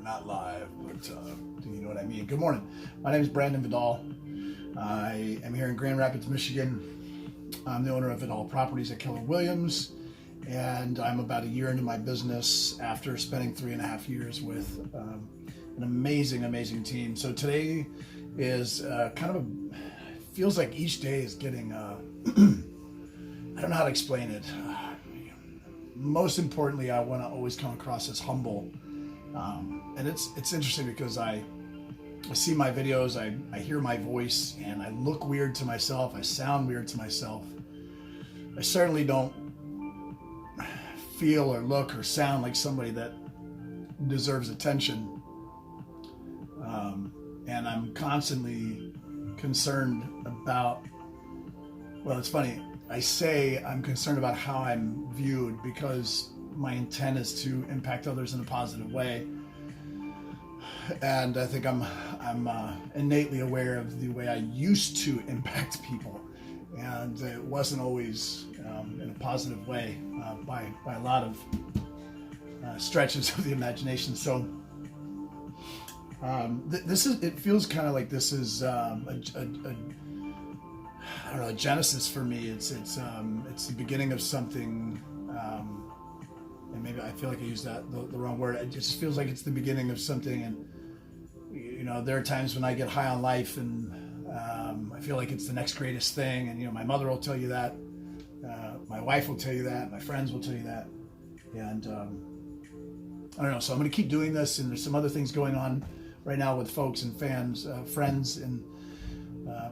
not live, but you know what I mean. Good morning. My name is Brandon Vidal. I am here in Grand Rapids, Michigan. I'm the owner of Vidal Properties at Keller, and I'm about a year into my business after spending 3.5 years with an amazing team. So today is feels like each day is getting, I don't know how to explain it. Most importantly, I want to always come across as humble. And it's interesting because I see my videos, I hear my voice, and I look weird to myself. I sound weird to myself. I certainly don't feel or look or sound like somebody that deserves attention. And I'm constantly concerned about, well, it's funny. I say I'm concerned about how I'm viewed because my intent is to impact others in a positive way. And I think I'm innately aware of the way I used to impact people. And it wasn't always in a positive way by a lot of stretches of the imagination. So it feels kind of like this is I don't know, a genesis for me. It's the beginning of something, and maybe I feel like I used the wrong word. It just feels like it's the beginning of something. And you know, there are times when I get high on life, and I feel like it's the next greatest thing. And you know, my mother will tell you that, my wife will tell you that, my friends will tell you that, and I don't know. So I'm going to keep doing this. And there's some other things going on right now with folks and fans, friends, and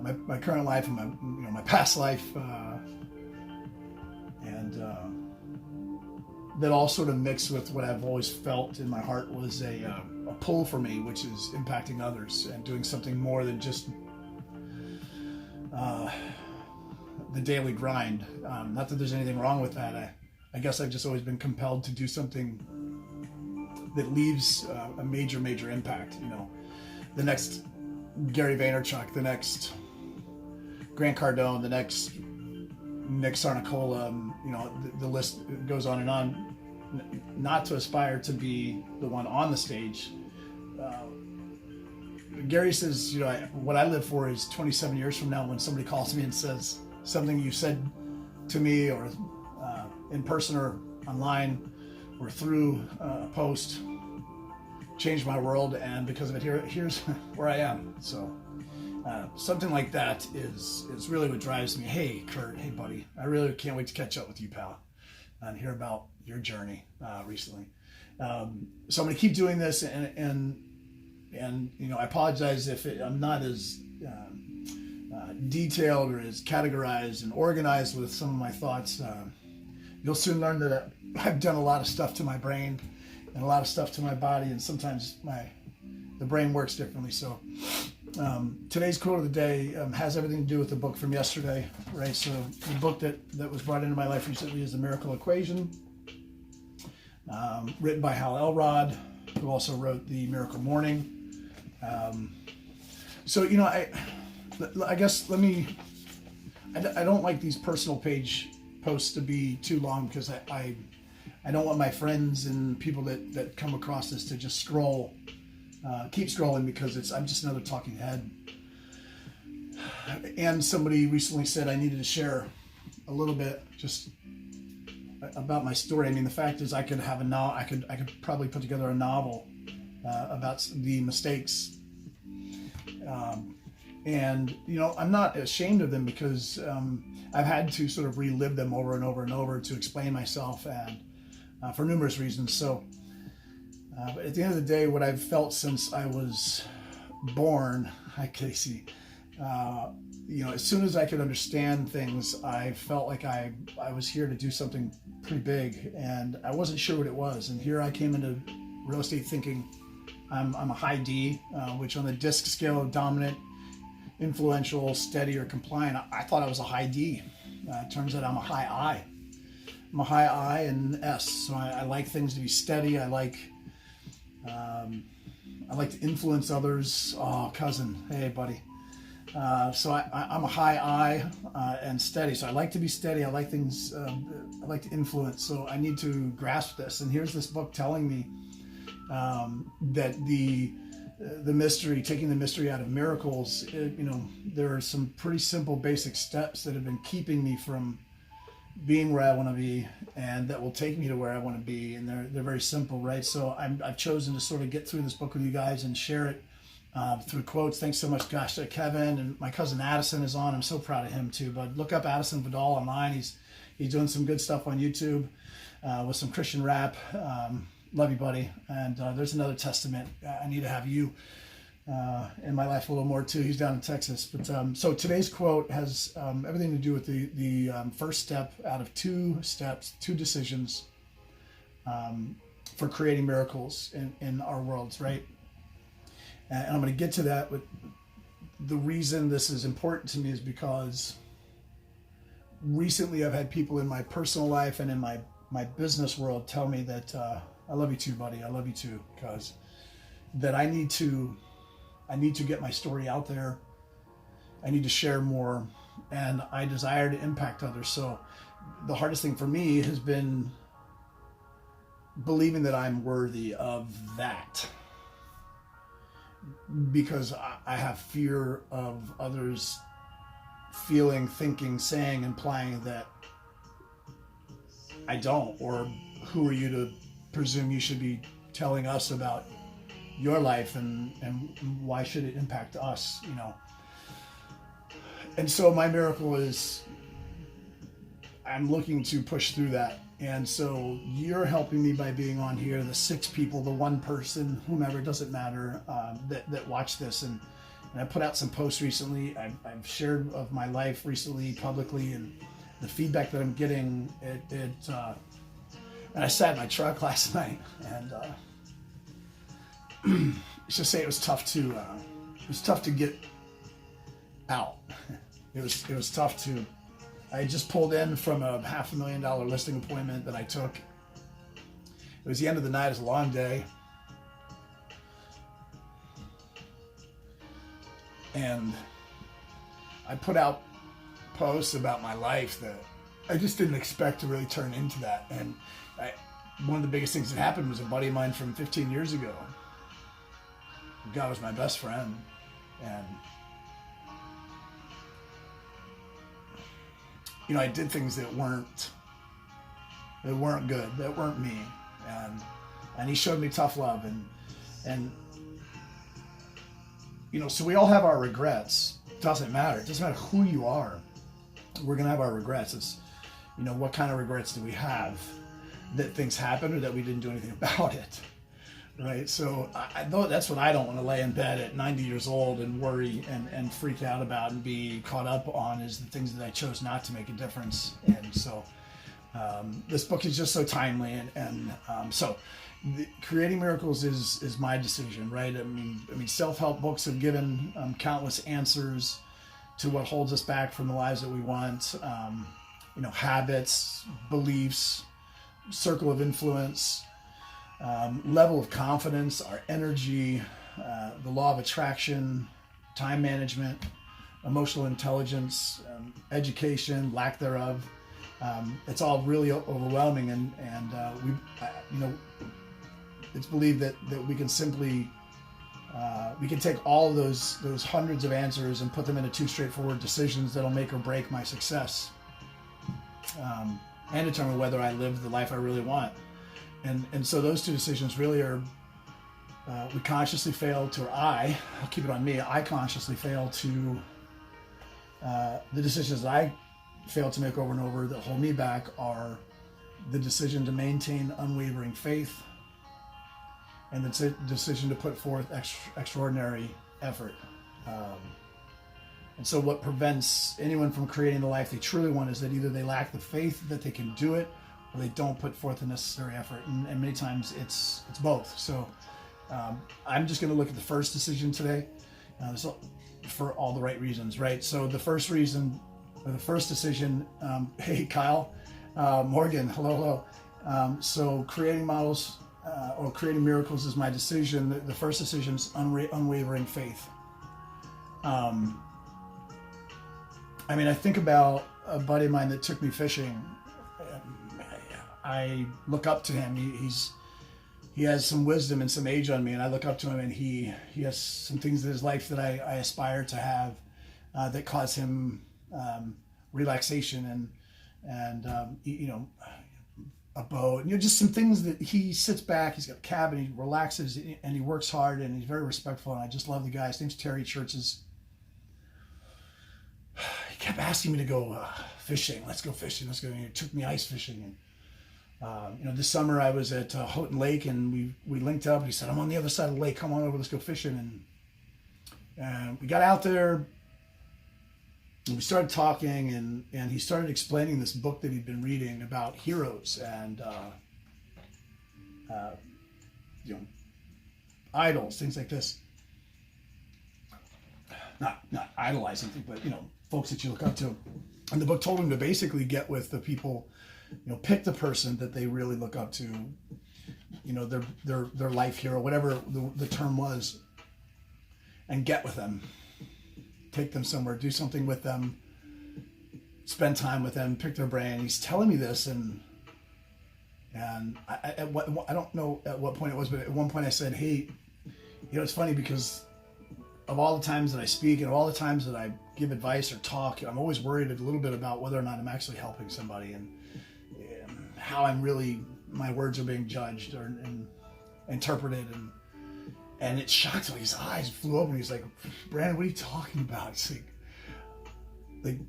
my current life and my past life, and that all sort of mixed with what I've always felt in my heart was a pull for me, which is impacting others and doing something more than just the daily grind. Not that there's anything wrong with that. I guess I've just always been compelled to do something that leaves a major impact. You know, the next Gary Vaynerchuk, the next Grant Cardone, the next Nick Sarnicola, you know, the list goes on and on. Not to aspire to be the one on the stage. Gary says, you know, what I live for is 27 years from now when somebody calls me and says something you said to me, or in person or online or through a post, changed my world, and because of it, here's where I am. So something like that is really what drives me. Hey, Kurt. Hey, buddy. I really can't wait to catch up with you, pal, and hear about your journey recently. So I'm going to keep doing this, and you know, I apologize if I'm not as detailed or as categorized and organized with some of my thoughts. You'll soon learn that I've done a lot of stuff to my brain and a lot of stuff to my body, and sometimes the brain works differently. So today's quote of the day has everything to do with the book from yesterday, right? So the book that was brought into my life recently is The Miracle Equation, written by Hal Elrod, who also wrote The Miracle Morning. So, you know, I guess I don't like these personal page posts to be too long, because I don't want my friends and people that come across this to just keep scrolling, because I'm just another talking head. And somebody recently said I needed to share a little bit just about my story. I mean, the fact is, I could probably put together a novel about the mistakes, and you know, I'm not ashamed of them, because I've had to sort of relive them over and over to explain myself, and for numerous reasons. So but at the end of the day, what I've felt since I was born, hi Casey, you know, as soon as I could understand things, I felt like I was here to do something pretty big, and I wasn't sure what it was. And here I came into real estate thinking I'm a high D, which on the DISC scale of dominant, influential, steady, or compliant, I thought I was a high D. It turns out I'm a high I. I'm a high I and S. So I like things to be steady. I like to influence others. Oh, cousin. Hey, buddy. So I'm a high I and steady. So I like to be steady. I like things, I like to influence. So I need to grasp this. And here's this book telling me that the mystery, taking the mystery out of miracles, there are some pretty simple basic steps that have been keeping me from being where I want to be, and that will take me to where I want to be. And they're very simple, right? So I've chosen to sort of get through this book with you guys and share it through quotes. Thanks so much, gosh, to Kevin, and my cousin Addison is on. I'm so proud of him too. But look up Addison Vidal online. He's doing some good stuff on YouTube with some Christian rap. Love you, buddy. And there's another testament. I need to have you in my life a little more too. He's down in Texas. But so today's quote has everything to do with the first step out of two decisions for creating miracles in our worlds, right? And I'm going to get to that. But the reason this is important to me is because recently I've had people in my personal life and in my business world tell me that I love you too, buddy. I love you too, because that I need to get my story out there. I need to share more, and I desire to impact others. So the hardest thing for me has been believing that I'm worthy of that, because I have fear of others feeling, thinking, saying, implying that I don't, or who are you to presume you should be telling us about your life, and why should it impact us, And so my miracle is I'm looking to push through that. And so you're helping me by being on here, the 6 people, the 1 person, whomever, it doesn't matter, that watch this. And I put out some posts recently. I've shared of my life recently publicly, and the feedback that I'm getting, and I sat in my truck last night, and let's just say it was tough to get out. It was tough to. I had just pulled in from a $500,000 listing appointment that I took. It was the end of the night. It was a long day, and I put out posts about my life that I just didn't expect to really turn into that. And one of the biggest things that happened was a buddy of mine from 15 years ago. God was my best friend, and I did things that weren't good, that weren't me, and he showed me tough love, and so we all have our regrets. It doesn't matter who you are. We're gonna have our regrets. It's what kind of regrets do we have? That things happened, or that we didn't do anything about it, right? So I know that's what I don't want to lay in bed at 90 years old and worry and freak out about and be caught up on, is the things that I chose not to make a difference. And so this book is just so timely, and so creating miracles is my decision, right? I mean, self-help books have given countless answers to what holds us back from the lives that we want. Habits, beliefs, circle of influence, level of confidence, our energy, the law of attraction, time management, emotional intelligence, education, lack thereof. It's all really overwhelming, and it's believed that we can simply we can take all of those hundreds of answers and put them into 2 straightforward decisions that'll make or break my success, and determine whether I live the life I really want. And so those 2 decisions really are, we consciously fail to, or I'll keep it on me, I consciously fail to, the decisions that I fail to make over and over that hold me back are the decision to maintain unwavering faith, and the decision to put forth extraordinary effort. And so what prevents anyone from creating the life they truly want is that either they lack the faith that they can do it, or they don't put forth the necessary effort. And many times it's both. So I'm just going to look at the first decision today, for all the right reasons, right? So the first reason, or the first decision, hey, Kyle, Morgan, hello. So creating models or creating miracles is my decision. The first decision is unwavering faith. I think about a buddy of mine that took me fishing. I look up to him. He's he has some wisdom and some age on me, and I look up to him, and he has some things in his life that I aspire to have, that cause him relaxation and you know, a boat, and, you know, just some things that he sits back, he's got a cabin, he relaxes, and he works hard, and he's very respectful, and I just love the guy. His name's Terry Churches. He kept asking me to go fishing. Let's go fishing. Let's go. And he took me ice fishing, and you know, this summer I was at Houghton Lake, and we linked up. And he said, "I'm on the other side of the lake. Come on over. Let's go fishing." And we got out there, and we started talking, and he started explaining this book that he'd been reading about heroes and you know, idols, things like this. Not idolizing, but, you know, folks that you look up to. And the book told him to basically get with the people, you know, pick the person that they really look up to, you know, their life hero, whatever the term was, and get with them. Take them somewhere, do something with them, spend time with them, pick their brain. He's telling me this, and I don't know at what point it was, but at one point I said, "Hey, you know, it's funny because of all the times that I speak and of all the times that I give advice or talk, I'm always worried a little bit about whether or not I'm actually helping somebody, and how my words are being judged or interpreted." And it shocked me. His eyes flew open. He's like, "Brandon, what are you talking about?" It's like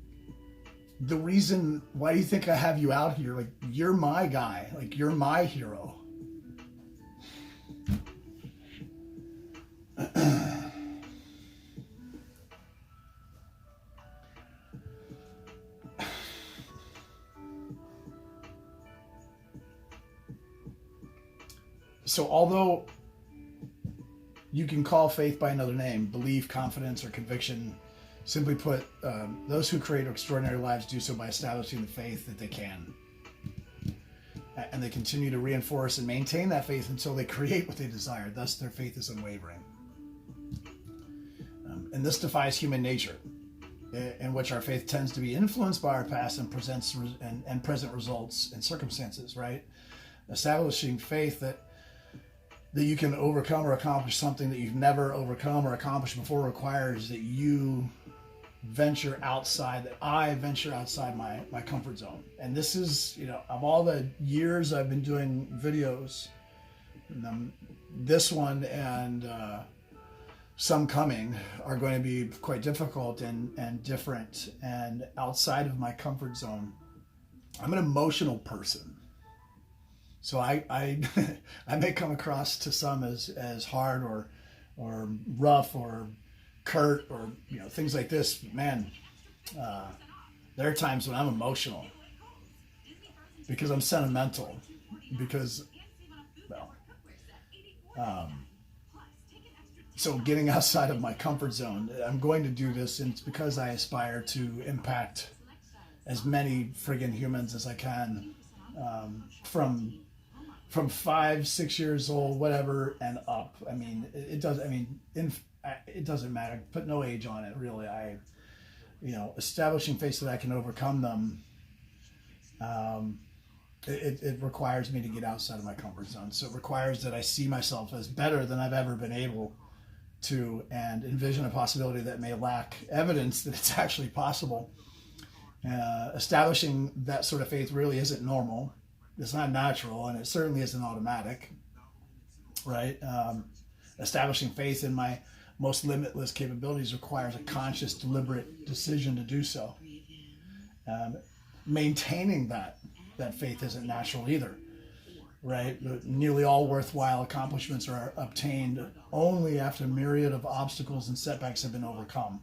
the reason, why do you think I have you out here? Like, you're my guy. Like, you're my hero. So although you can call faith by another name, belief, confidence, or conviction, simply put, those who create extraordinary lives do so by establishing the faith that they can. And they continue to reinforce and maintain that faith until they create what they desire. Thus, their faith is unwavering. And this defies human nature, in which our faith tends to be influenced by our past and present results and circumstances, right? Establishing faith that you can overcome or accomplish something that you've never overcome or accomplished before requires that I venture outside my comfort zone. And this is, you know, of all the years I've been doing videos, this one and some coming are going to be quite difficult and different and outside of my comfort zone. I'm an emotional person. So I I may come across to some as hard or rough or curt or, you know, things like this. But man, there are times when I'm emotional because I'm sentimental, because, well, so getting outside of my comfort zone, I'm going to do this, and it's because I aspire to impact as many friggin' humans as I can, from 5, 6 years old, whatever, and up. I mean, it doesn't matter. Put no age on it, really. Establishing faith that I can overcome them. It requires me to get outside of my comfort zone. So it requires that I see myself as better than I've ever been able to, and envision a possibility that may lack evidence that it's actually possible. Establishing that sort of faith really isn't normal. It's not natural, and it certainly isn't automatic, right? Establishing faith in my most limitless capabilities requires a conscious, deliberate decision to do so. Maintaining that faith isn't natural either, right? Nearly all worthwhile accomplishments are obtained only after a myriad of obstacles and setbacks have been overcome.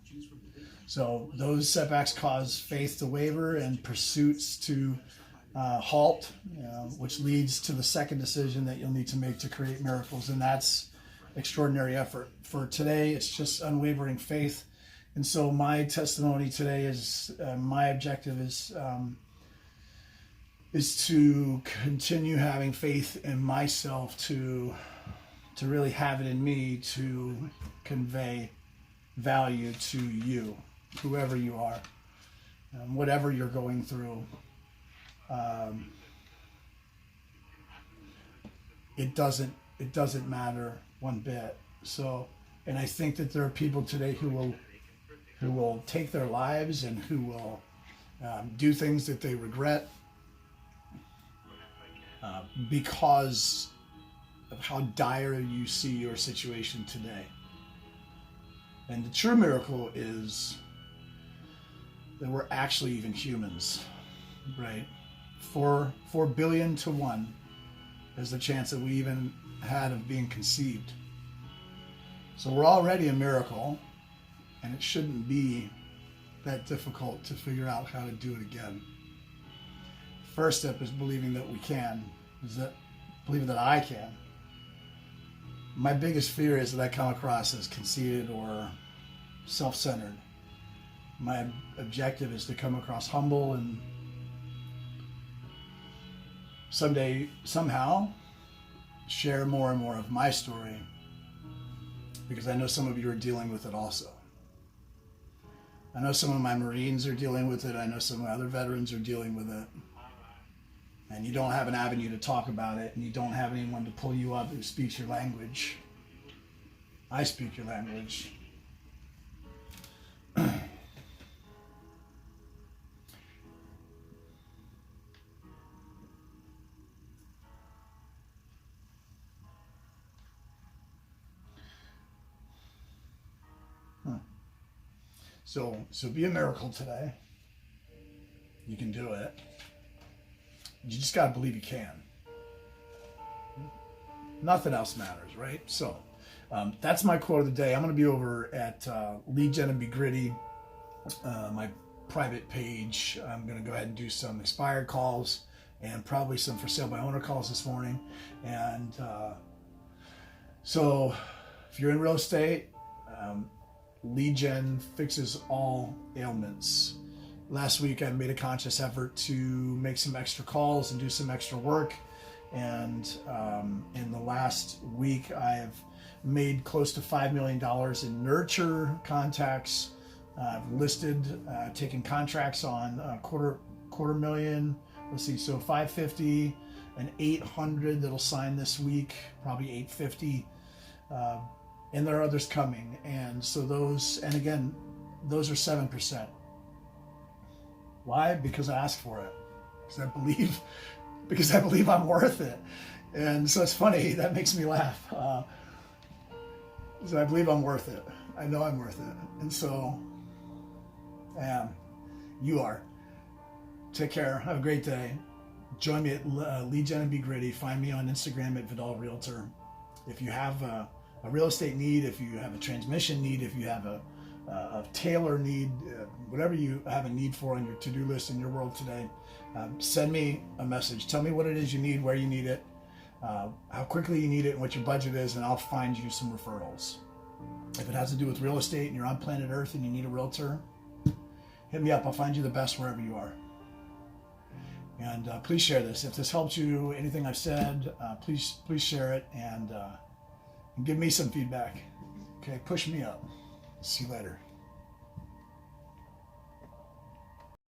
So those setbacks cause faith to waver and pursuits to halt, which leads to the second decision that you'll need to make to create miracles, and that's extraordinary effort. For today, it's just unwavering faith. And so my testimony today is, my objective is to continue having faith in myself, to really have it in me to convey value to you, whoever you are, whatever you're going through. It doesn't it doesn't matter one bit. So, and I think that there are people today who will take their lives and who will do things that they regret because of how dire you see your situation today. And the true miracle is that we're actually even humans, right? 4 billion to 1 is the chance that we even had of being conceived. So we're already a miracle, and it shouldn't be that difficult to figure out how to do it again. First step is believing that we can, believing that I can. My biggest fear is that I come across as conceited or self-centered. My objective is to come across humble and someday, somehow, share more and more of my story, because I know some of you are dealing with it also. I know some of my Marines are dealing with it. I know some of my other veterans are dealing with it. And you don't have an avenue to talk about it, and you don't have anyone to pull you up who speaks your language. I speak your language. So be a miracle today. You can do it. You just got to believe you can. Nothing else matters, right? So that's my quote of the day. I'm going to be over at Lead Gen and Be Gritty, my private page. I'm going to go ahead and do some expired calls and probably some for sale by owner calls this morning. And so if you're in real estate, Lead Gen fixes all ailments. Last week I made a conscious effort to make some extra calls and do some extra work. And in the last week I've made close to $5 million in nurture contacts. I've listed, taken contracts on quarter million. Let's see, so 550 and 800 that'll sign this week, probably 850. And there are others coming. And so those, and again, those are 7%. Why? Because I asked for it. Because I believe I'm worth it. And so it's funny, that makes me laugh. So I believe I'm worth it. I know I'm worth it. And so I am. You are. Take care. Have a great day. Join me at Lead Gen and Be Gritty. Find me on Instagram at Vidal Realtor. If you have a real estate need, if you have a transmission need, if you have a tailor need, whatever you have a need for on your to-do list in your world today, send me a message. Tell me what it is you need, where you need it, how quickly you need it, and what your budget is, and I'll find you some referrals. If it has to do with real estate and you're on planet Earth and you need a realtor, hit me up. I'll find you the best wherever you are. And please share this. If this helps you, anything I've said, please share it and give me some feedback. Okay, push me up. See you later.